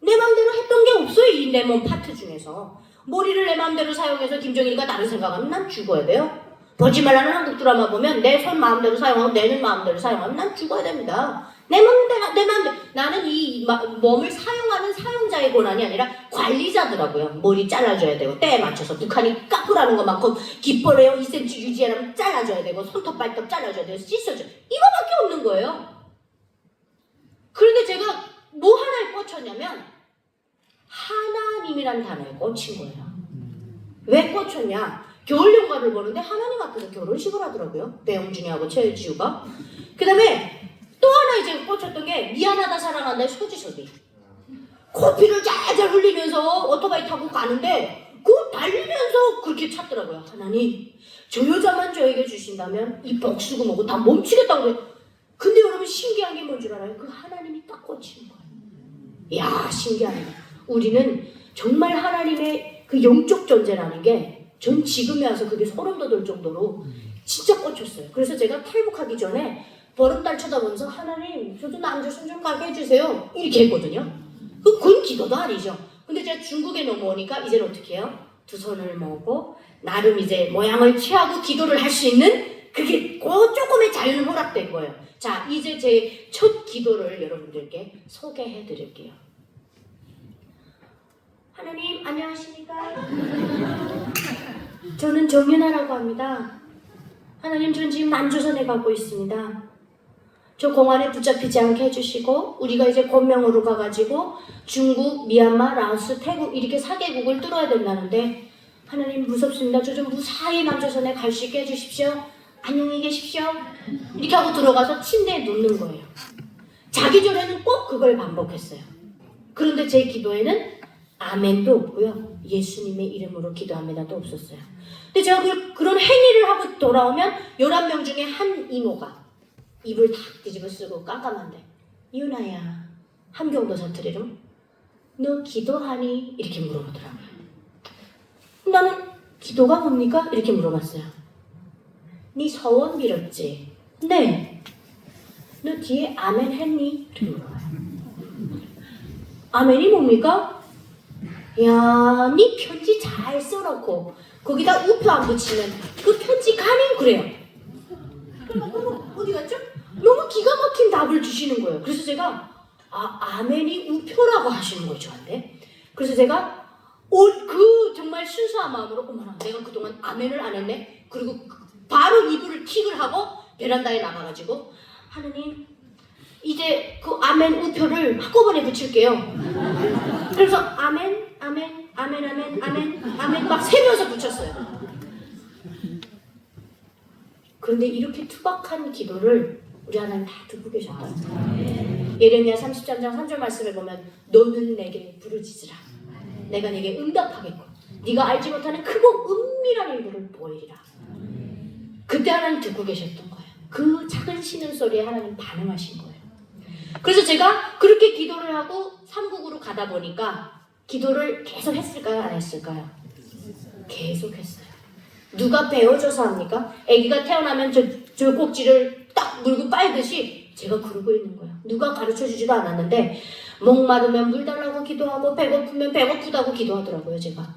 내 맘대로 했던 게 없어요. 이 내 몸 파트 중에서 머리를 내 맘대로 사용해서 김정일이가 나를 생각하면 난 죽어야 돼요. 보지 말라는 한국 드라마 보면 내 손 마음대로 사용하고 내 눈 마음대로 사용하면 난 죽어야 됩니다. 내 마음대로 나는 이 몸을 사용하는 사용자의 권한이 아니라 관리자더라고요. 머리 잘라줘야 되고 때에 맞춰서 북한이 깎으라는 것만큼 깃벌에요 2cm 유지하려면 잘라줘야 되고 손톱 발톱 잘라줘야 되고 씻어줘 이거밖에 없는 거예요. 그런데 제가 뭐 하나에 꽂혔냐면 하나님이란 단어에 꽂힌 거예요. 왜 꽂혔냐? 겨울 연가를 보는데 하나님 앞에서 결혼식을 하더라고요. 배용준이하고 최지우가. 그 다음에 또 하나 이제 꽂혔던 게 미안하다 사랑한다의 소지섭이. 코피를 잘 흘리면서 오토바이 타고 가는데 그거 달리면서 그렇게 찾더라고요. 하나님 저 여자만 저에게 주신다면 이 복수고 뭐고 다 멈추겠다고 그래요. 근데 여러분 신기한 게 뭔 줄 알아요? 그 하나님이 딱 꽂힌 거예요. 이야 신기하네요. 우리는 정말 하나님의 그 영적 존재라는 게 전 지금에 와서 그게 소름 돋을 정도로 진짜 꽂혔어요. 그래서 제가 탈북하기 전에 보름달 쳐다보면서 하나님 저도 남조선 좀 가게 해주세요 이렇게 했거든요. 그건 기도도 아니죠. 근데 제가 중국에 넘어오니까 이제는 어떻게 해요? 두 손을 모으고 나름 이제 모양을 취하고 기도를 할 수 있는 그게 그 조금의 자유는 허락된 거예요. 자 이제 제 첫 기도를 여러분들께 소개해 드릴게요. 하나님 안녕하십니까? 저는 정윤아라고 합니다. 하나님 전 지금 남조선에 가고 있습니다. 저 공안에 붙잡히지 않게 해주시고 우리가 이제 권명으로 가가지고 중국, 미얀마, 라오스, 태국 이렇게 4개국을 뚫어야 된다는데 하나님 무섭습니다. 저 좀 무사히 남조선에 갈 수 있게 해주십시오. 안녕히 계십시오. 이렇게 하고 들어가서 침대에 눕는 거예요. 자기 전에는 꼭 그걸 반복했어요. 그런데 제 기도에는 아멘도 없고요. 예수님의 이름으로 기도합니다도 없었어요. 근데 제가 그런 행위를 하고 돌아오면 11명 중에 한 이모가 입을 탁 뒤집어 쓰고 깜깜한데 유나야 함경도 사투리로 너 기도하니? 이렇게 물어보더라고요. 나는 기도가 뭡니까? 이렇게 물어봤어요. 네 서원 빌었지? 네. 너 뒤에 아멘 했니? 이렇게 물어봐요. 아멘이 뭡니까? 야, 네 편지 잘 써놓고 거기다 우표 안 붙이면 그 편지 가면 그래요. 어디 갔죠? 너무 기가 막힌 답을 주시는 거예요. 그래서 제가 아멘이 우표라고 하시는 거예요 저한테. 그래서 제가 그 정말 순수한 마음으로 어머나 내가 그동안 아멘을 안 했네. 그리고 바로 이불을 킥을 하고 베란다에 나가가지고 하느님 이제 그 아멘 우표를 한꺼번에 붙일게요. 그래서 아멘 아멘 아멘 아멘 아멘 아멘 막 세면서 붙였어요. 그런데 이렇게 투박한 기도를 우리 하나님 다 듣고 계셨다. 예레미야 30장 3절 말씀을 보면 너는 내게 부르짖으라. 내가 네게 응답하겠고 네가 알지 못하는 크고 은밀한 일들을 보이리라. 그때 하나님 듣고 계셨던 거예요. 그 작은 신음소리에 하나님 반응하신 거예요. 그래서 제가 그렇게 기도를 하고 삼국으로 가다 보니까 기도를 계속 했을까요? 안 했을까요? 계속 했어요. 누가 배워줘서 합니까? 아기가 태어나면 저 꼭지를 딱 물고 빨듯이 제가 그러고 있는 거예요. 누가 가르쳐주지도 않았는데 목마르면 물 달라고 기도하고 배고프면 배고프다고 기도하더라고요. 제가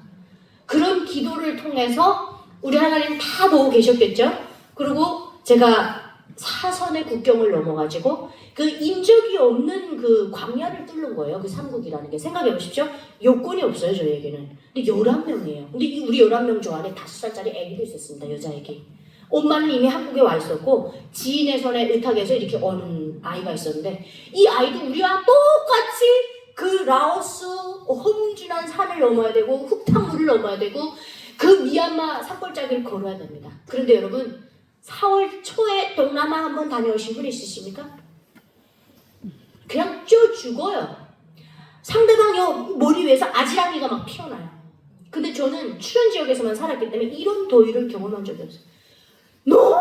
그런 기도를 통해서 우리 하나님 다 보고 계셨겠죠? 그리고 제가 사선의 국경을 넘어가지고 그 인적이 없는 그 광야를 뚫는 거예요. 그 삼국이라는 게. 생각해 보십시오. 요건이 없어요 저희에게는. 근데 11명이에요. 근데 우리 11명 중 안에 5살짜리 애기도 있었습니다. 여자애기. 엄마는 이미 한국에 와 있었고 지인의 손에 의탁해서 이렇게 오는 아이가 있었는데 이 아이도 우리와 똑같이 그 라오스 험준한 산을 넘어야 되고 흙탕물을 넘어야 되고 그 미얀마 산골짜기를 걸어야 됩니다. 그런데 여러분 4월 초에 동남아 한번 다녀오신 분 있으십니까? 그냥 쪄 죽어요. 상대방 머리 위에서 아지랑이가 막 피어나요. 근데 저는 출연 지역에서만 살았기 때문에 이런 더위를 경험한 적이 없어요. 너무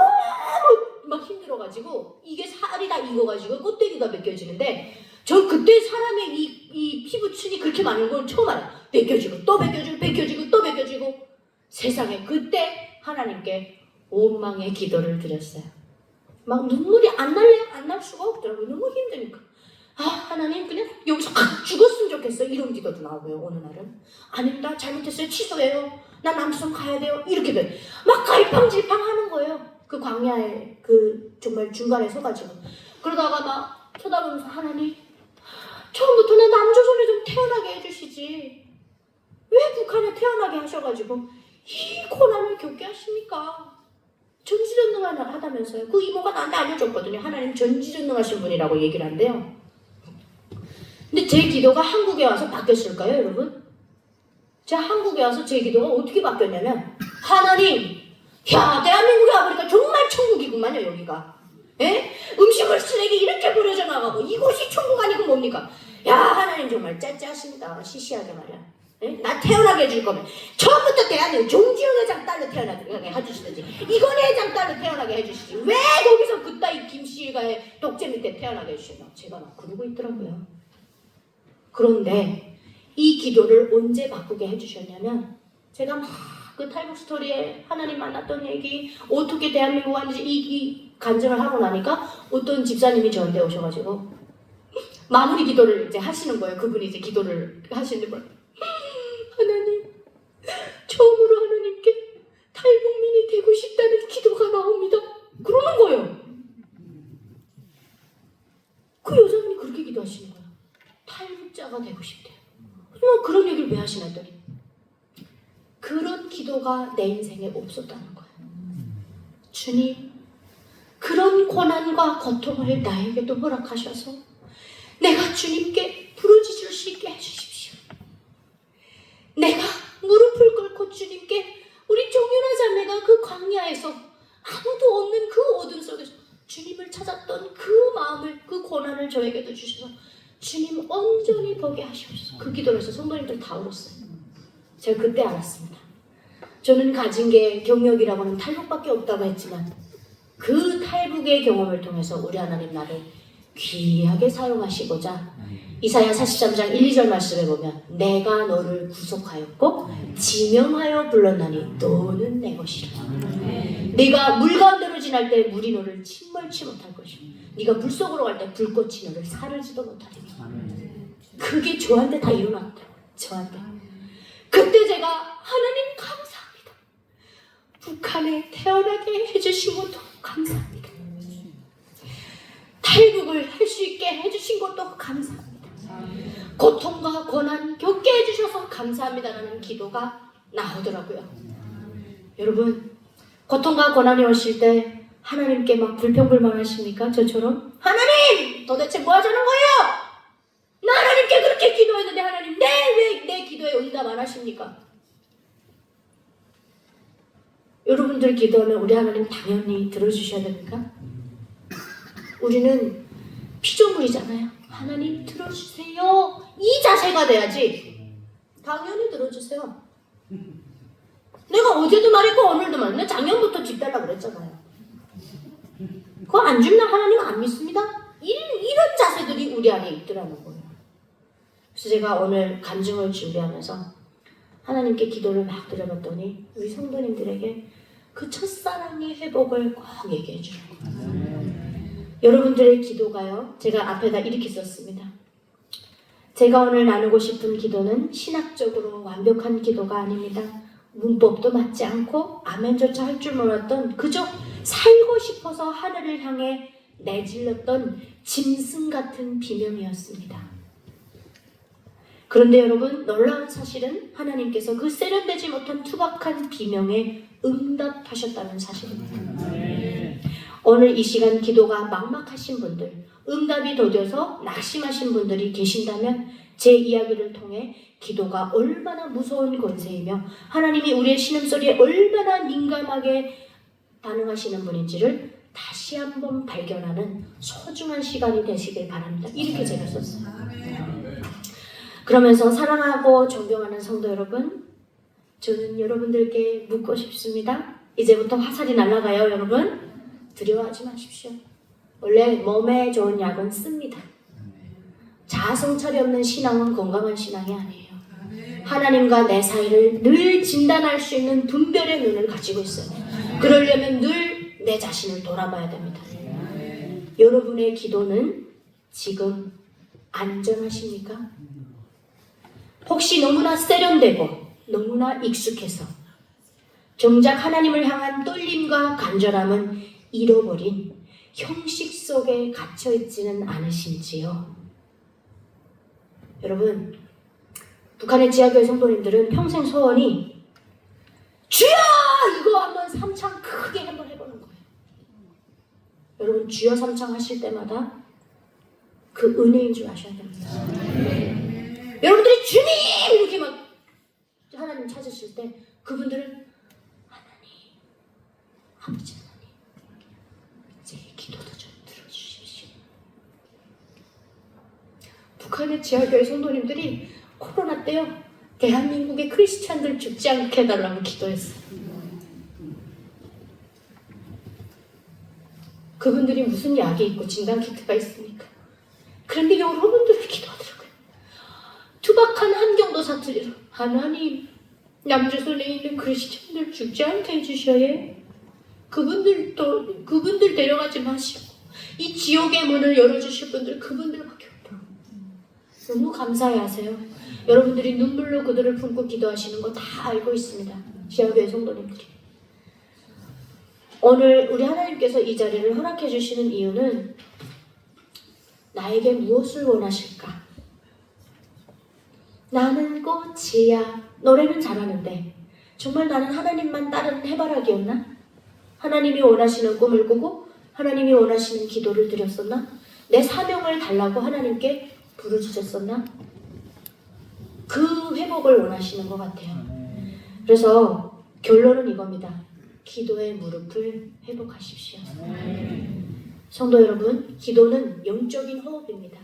막 힘들어가지고 와가지고 이게 살이 다 익어가지고 껍데기가 벗겨지는데 저 그때 사람의 이 피부층이 그렇게 많은 걸 처음 알아요. 벗겨지고 또 벗겨지고 벗겨지고 또 벗겨지고 세상에 그때 하나님께 원망의 기도를 드렸어요. 막 눈물이 안 날래요. 안 날 수가 없더라고요. 너무 힘드니까. 아 하나님 그냥 여기서 죽었으면 좋겠어요. 이런 기도도 나오고요. 어느 날은 아닙니다. 잘못했어요. 취소해요. 나 남수성 가야 돼요. 이렇게 돼. 막 갈팡질팡 하는 거예요. 그 광야에 그 정말 중간에 서가지고 그러다가 막 쳐다보면서 하나님 처음부터 나 남조선에 좀 태어나게 해주시지. 왜 북한에 태어나게 하셔가지고 이 고난을 겪게 하십니까? 전지전능하다면서요. 그 이모가 나한테 알려줬거든요. 하나님 전지전능하신 분이라고 얘기를 한대요. 근데 제 기도가 한국에 와서 바뀌었을까요, 여러분? 제가 한국에 와서 제 기도가 어떻게 바뀌었냐면 하나님, 야 대한민국에 와보니까 정말 천국이구만요, 여기가. 에? 음식물 쓰레기 이렇게 버려져 나가고 이곳이 천국 아니고 뭡니까? 야 하나님 정말 짜짜하십니다. 시시하게 말이야. 에? 나 태어나게 해줄 거면 처음부터 대한민국 정지영 회장 딸로 태어나게 해주시든지 이건희 회장 딸로 태어나게 해주시지 왜 거기서 그따위 김씨가의 독재 밑에 태어나게 해주시나. 제가 막 그러고 있더라고요. 그런데 이 기도를 언제 바꾸게 해주셨냐면 제가 막 그 탈북 스토리에 하나님 만났던 얘기 어떻게 대한민국 왔는지 이 간증을 하고 나니까 어떤 집사님이 저한테 오셔가지고 마무리 기도를 이제 하시는 거예요. 그분이 이제 기도를 하시는 거예요. 하나님 처음으로 하나님께 탈북민이 되고 싶다는 기도가 나옵니다. 그러는 거예요. 그 여자분이 그렇게 기도하시는 거예요. 탈북자가 되고 싶대요. 그런 얘기를 왜 하시나 했더니 그런 기도가 내 인생에 없었다는 거예요. 주님 그런 고난과 고통을 나에게도 허락하셔서 내가 주님께 부르짖을 수 있게 해주십시오. 내가 무릎을 꿇고 주님께 우리 종윤아 자매가 그 광야에서 아무도 없는 그 어둠 속에서 주님을 찾았던 그 마음을 그 고난을 저에게도 주셔서 주님 온전히 보게 하시옵소서. 그 기도를 해서 성도님들 다 울었어요. 제가 그때 알았습니다. 저는 가진 게 경력이라고는 탈북밖에 없다고 했지만 그 탈북의 경험을 통해서 우리 하나님 나를 귀하게 사용하시고자 이사야 43장 1, 2절 말씀에 보면 내가 너를 구속하였고 지명하여 불렀나니 너는 내 것이라. 네가 물 가운데로 지날 때 물이 너를 침몰치 못할 것이고 네가 물 속으로 갈 때 불꽃이 너를 사르지도 못하리니. 그게 저한테 다 일어났더라고요. 저한테. 그때 제가 하나님 감사합니다. 북한에 태어나게 해주신 것도 감사합니다. 탈북을 할 수 있게 해주신 것도 감사합니다. 고통과 고난 겪게 해주셔서 감사합니다라는 기도가 나오더라고요. 여러분 고통과 고난이 오실 때 하나님께 막 불평불만하십니까? 저처럼? 하나님! 도대체 뭐 하자는 거예요? 나 하나님께 그렇게 기도했는데 하나님 왜 내 기도에 응답 안 하십니까? 여러분들 기도하면 우리 하나님 당연히 들어주셔야 됩니까? 우리는 피조물이잖아요. 하나님 들어주세요. 이 자세가 돼야지. 당연히 들어주세요. 내가 어제도 말했고 오늘도 말했는데 작년부터 집 달라고 그랬잖아요. 그거 안 주면 하나님 안 믿습니다. 이런 자세들이 우리 안에 있더라는 거예요. 그래서 제가 오늘 간증을 준비하면서 하나님께 기도를 막 드려봤더니 우리 성도님들에게 그 첫사랑의 회복을 꼭 얘기해 주라고. 여러분들의 기도가요. 제가 앞에다 이렇게 썼습니다. 제가 오늘 나누고 싶은 기도는 신학적으로 완벽한 기도가 아닙니다. 문법도 맞지 않고 아멘조차 할 줄 몰랐던 그저 살고 싶어서 하늘을 향해 내질렀던 짐승 같은 비명이었습니다. 그런데 여러분 놀라운 사실은 하나님께서 그 세련되지 못한 투박한 비명에 응답하셨다는 사실입니다. 오늘 이 시간 기도가 막막하신 분들, 응답이 더뎌서 낙심하신 분들이 계신다면 제 이야기를 통해 기도가 얼마나 무서운 권세이며 하나님이 우리의 신음소리에 얼마나 민감하게 반응하시는 분인지를 다시 한번 발견하는 소중한 시간이 되시길 바랍니다. 이렇게 제가 썼어요. 그러면서 사랑하고 존경하는 성도 여러분, 저는 여러분들께 묻고 싶습니다. 이제부터 화살이 날아가요, 여러분. 두려워하지 마십시오. 원래 몸에 좋은 약은 씁니다. 자아성찰이 없는 신앙은 건강한 신앙이 아니에요. 하나님과 내 사이를 늘 진단할 수 있는 분별의 눈을 가지고 있어요. 그러려면 늘 내 자신을 돌아봐야 됩니다. 여러분의 기도는 지금 안전하십니까? 혹시 너무나 세련되고 너무나 익숙해서 정작 하나님을 향한 떨림과 간절함은 잃어버린 형식 속에 갇혀있지는 않으신지요? 여러분, 북한의 지하교회 성도님들은 평생 소원이 주여! 이거 한번 삼창 크게 한번 해보는 거예요. 여러분, 주여 삼창 하실 때마다 그 은혜인 줄 아셔야 됩니다. 여러분들이 주님! 이렇게 막 하나님 찾으실 때 그분들은 하나님, 아버지 하나님, 제 기도도 좀 들어주십시오. 북한의 지하교회 성도님들이 코로나 때요, 대한민국의 크리스찬들 죽지 않게 해달라고 기도했어요. 그분들이 무슨 약이 있고 진단키트가 있습니까? 그런데 여러분들이 기도하더라고요. 투박한 한경도 사투리로 하나님, 남조선에 있는 크리스찬들 죽지 않게 해주셔야 그분들 데려가지 마시고 이 지옥의 문을 열어주실 분들 그분들밖에 없다. 너무 감사해하세요. 여러분들이 눈물로 그들을 품고 기도하시는 거 다 알고 있습니다. 지하교회 성도님들이. 오늘 우리 하나님께서 이 자리를 허락해 주시는 이유는 나에게 무엇을 원하실까? 나는 꽃이야. 노래는 잘하는데 정말 나는 하나님만 따르는 해바라기였나? 하나님이 원하시는 꿈을 꾸고 하나님이 원하시는 기도를 드렸었나? 내 사명을 달라고 하나님께 부르짖었었나? 그 회복을 원하시는 것 같아요. 그래서 결론은 이겁니다. 기도의 무릎을 회복하십시오. 성도 여러분, 기도는 영적인 호흡입니다.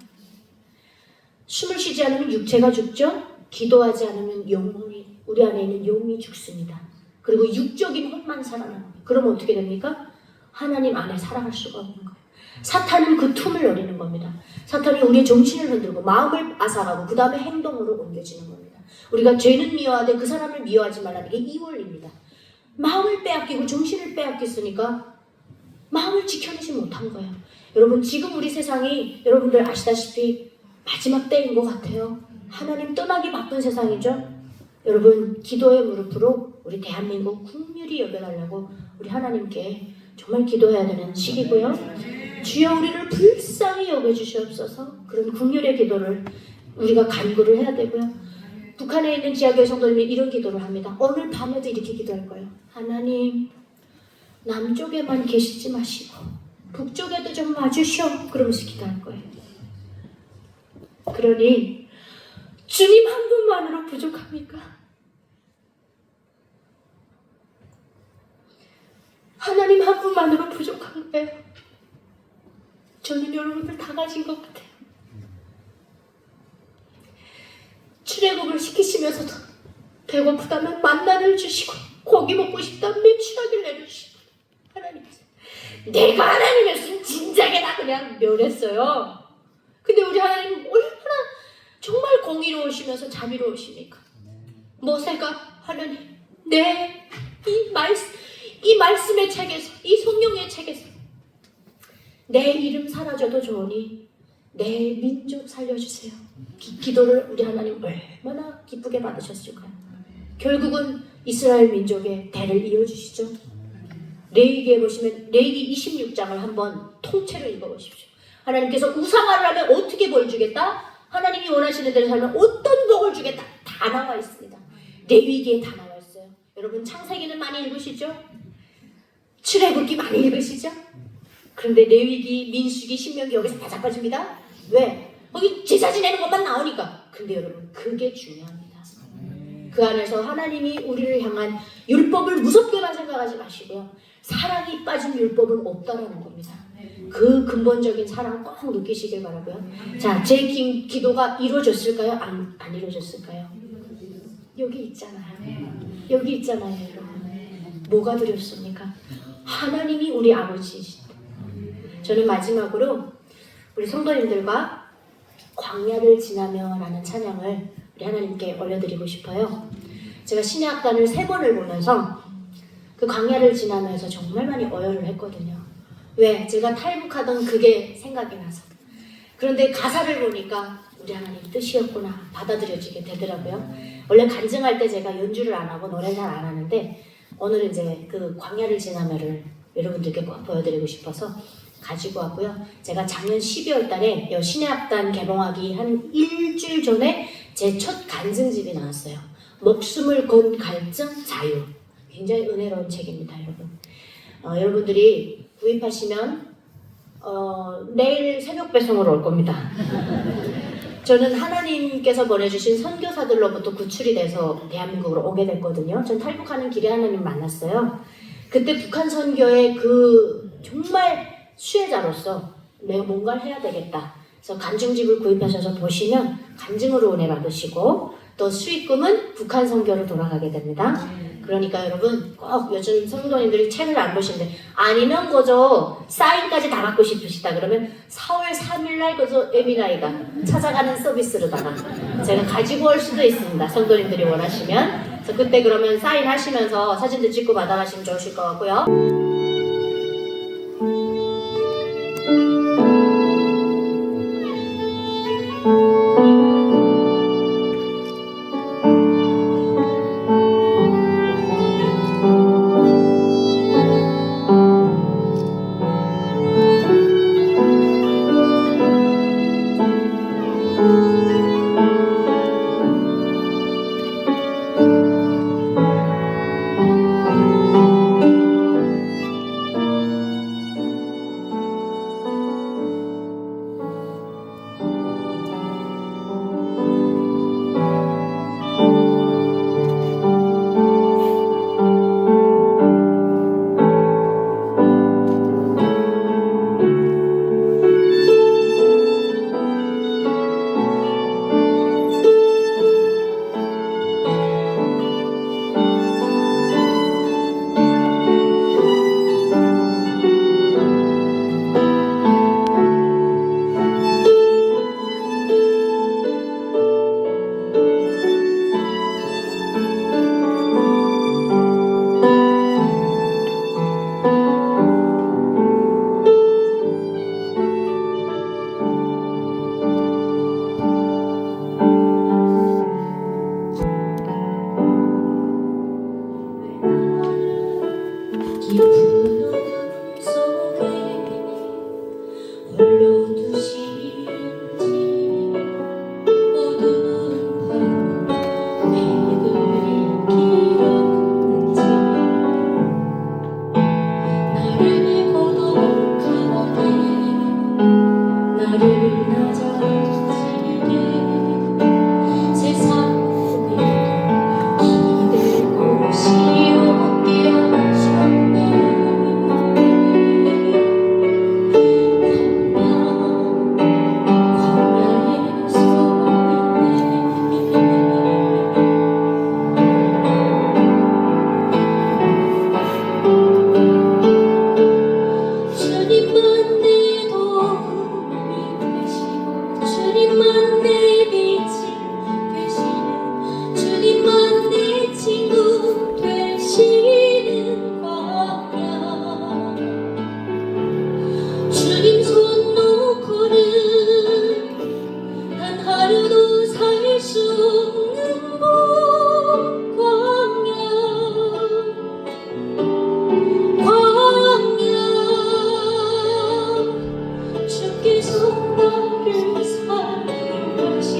숨을 쉬지 않으면 육체가 죽죠? 기도하지 않으면 영혼이, 우리 안에 있는 영이 죽습니다. 그리고 육적인 혼만 살아납니다. 그러면 어떻게 됩니까? 하나님 안에 살아갈 수가 없는 거예요. 사탄은 그 틈을 노리는 겁니다. 사탄이 우리의 정신을 흔들고 마음을 앗아가고 그 다음에 행동으로 옮겨지는 겁니다. 우리가 죄는 미워하되 그 사람을 미워하지 말라는 게 이 원리입니다. 마음을 빼앗기고 정신을 빼앗겼으니까 마음을 지켜내지 못한 거예요. 여러분, 지금 우리 세상이 여러분들 아시다시피 마지막 때인 것 같아요. 하나님 떠나기 바쁜 세상이죠. 여러분, 기도의 무릎으로 우리 대한민국 국률이 여겨달라고 우리 하나님께 정말 기도해야 되는 시기고요. 주여 우리를 불쌍히 여겨주시옵소서. 그런 국률의 기도를 우리가 간구를 해야 되고요. 북한에 있는 지하교회 성도님이 이런 기도를 합니다. 오늘 밤에도 이렇게 기도할 거예요. 하나님, 남쪽에만 계시지 마시고 북쪽에도 좀 와주시오. 그러면서 기도할 거예요. 그러니 주님 한 분만으로 부족합니까? 하나님 한 분만으로 부족한가요? 저는 여러분들 다 가진 것 같아요. 출애굽을 시키시면서도 배고프다면 만나를 주시고 고기 먹고 싶다면 메추라기를 내려주시고 하나님께서 내가 하나님이었으면 진작에 나 그냥 멸했어요. 근데 우리 하나님 얼마나 정말 공의로우시면서 자비로우십니까? 모세가 하나님 이 말씀의 책에서 이 성령의 책에서 내 이름 사라져도 좋으니 내 민족 살려주세요. 기도를 우리 하나님 얼마나 기쁘게 받으셨을까요? 결국은 이스라엘 민족의 대를 이어주시죠. 레위기에 보시면 레위기 26장을 한번 통째로 읽어보십시오. 하나님께서 우상화를 하면 어떻게 벌 주겠다? 하나님이 원하시는 대로 살면 어떤 복을 주겠다? 다 나와 있습니다. 레위기에 다 나와 있어요. 여러분 창세기는 많이 읽으시죠? 출애굽기 많이 읽으시죠? 그런데 레위기, 민수기, 신명기 여기서 다 자빠집니다. 왜? 거기 제사 지내는 것만 나오니까. 근데 여러분 그게 중요합니다. 그 안에서 하나님이 우리를 향한 율법을 무섭게만 생각하지 마시고요. 사랑이 빠진 율법은 없다라는 겁니다. 그 근본적인 사랑 꼭 느끼시길 바라고요. 자, 제 기도가 이루어졌을까요? 안 이루어졌을까요? 여기 있잖아요. 여기 있잖아요, 여러분. 뭐가 두렵습니까? 하나님이 우리 아버지이시다. 저는 마지막으로 우리 성도님들과 광야를 지나며라는 찬양을 우리 하나님께 올려드리고 싶어요. 제가 신약단을 3번을 보면서 그 광야를 지나면서 정말 많이 어혈을 했거든요. 왜? 제가 탈북하던 그게 생각이 나서. 그런데 가사를 보니까 우리 하나님 뜻이었구나 받아들여지게 되더라고요. 원래 간증할 때 제가 연주를 안 하고 노래를 잘 안 하는데 오늘은 이제 그 광야를 지나며를 여러분들께 꼭 보여드리고 싶어서 가지고 왔고요. 제가 작년 12월 달에 신의학단 개봉하기 한 일주일 전에 제 첫 간증집이 나왔어요. 목숨을 건 갈증 자유. 굉장히 은혜로운 책입니다, 여러분. 여러분들이 구입하시면 내일 새벽 배송으로 올 겁니다. 저는 하나님께서 보내주신 선교사들로부터 구출이 돼서 대한민국으로 오게 됐거든요. 전 탈북하는 길에 하나님 만났어요. 그때 북한 선교의 그 정말 수혜자로서 내가 뭔가를 해야 되겠다. 그래서 간증집을 구입하셔서 보시면 간증으로 은혜 받으시고 또 수익금은 북한 선교로 돌아가게 됩니다. 그러니까 여러분 꼭 요즘 성도님들이 책을 안 보시는데 아니면 그저 사인까지 다 받고 싶으시다 그러면 4월 3일날 그저 에미나이가 찾아가는 서비스로다가 제가 가지고 올 수도 있습니다. 성도님들이 원하시면. 그래서 그때 그러면 사인하시면서 사진도 찍고 받아가시면 좋으실 것 같고요. 주께서 나를 사랑하시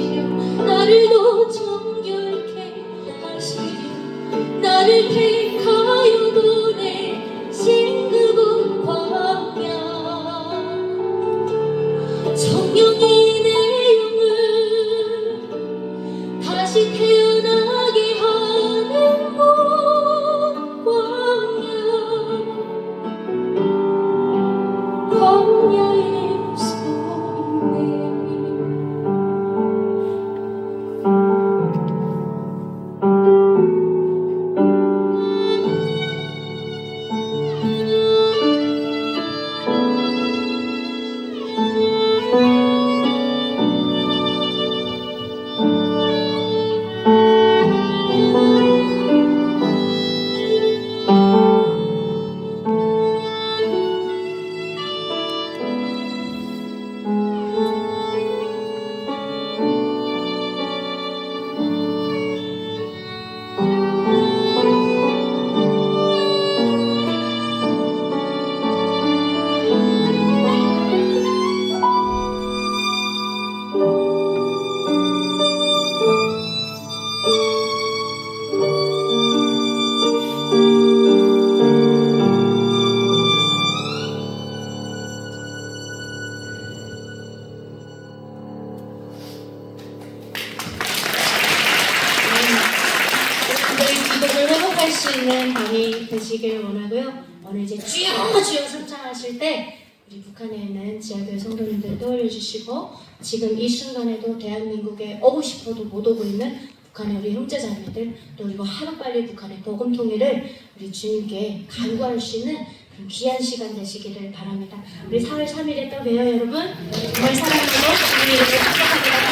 행복할 수 있는 밤이 되시길 원하고요. 오늘 이제 주여 성창하실 때 우리 북한에 있는 지하교회 성도님들 떠올려주시고 지금 이 순간에도 대한민국에 오고 싶어도 못 오고 있는 북한의 우리 형제자매들 또 그리고 하루빨리 북한의 복음 통일을 우리 주님께 간구할 수 있는 그런 귀한 시간 되시기를 바랍니다. 우리 4월 3일에 또 봬요 여러분. 정말 사랑하고 주님 이름으로 축복합니다.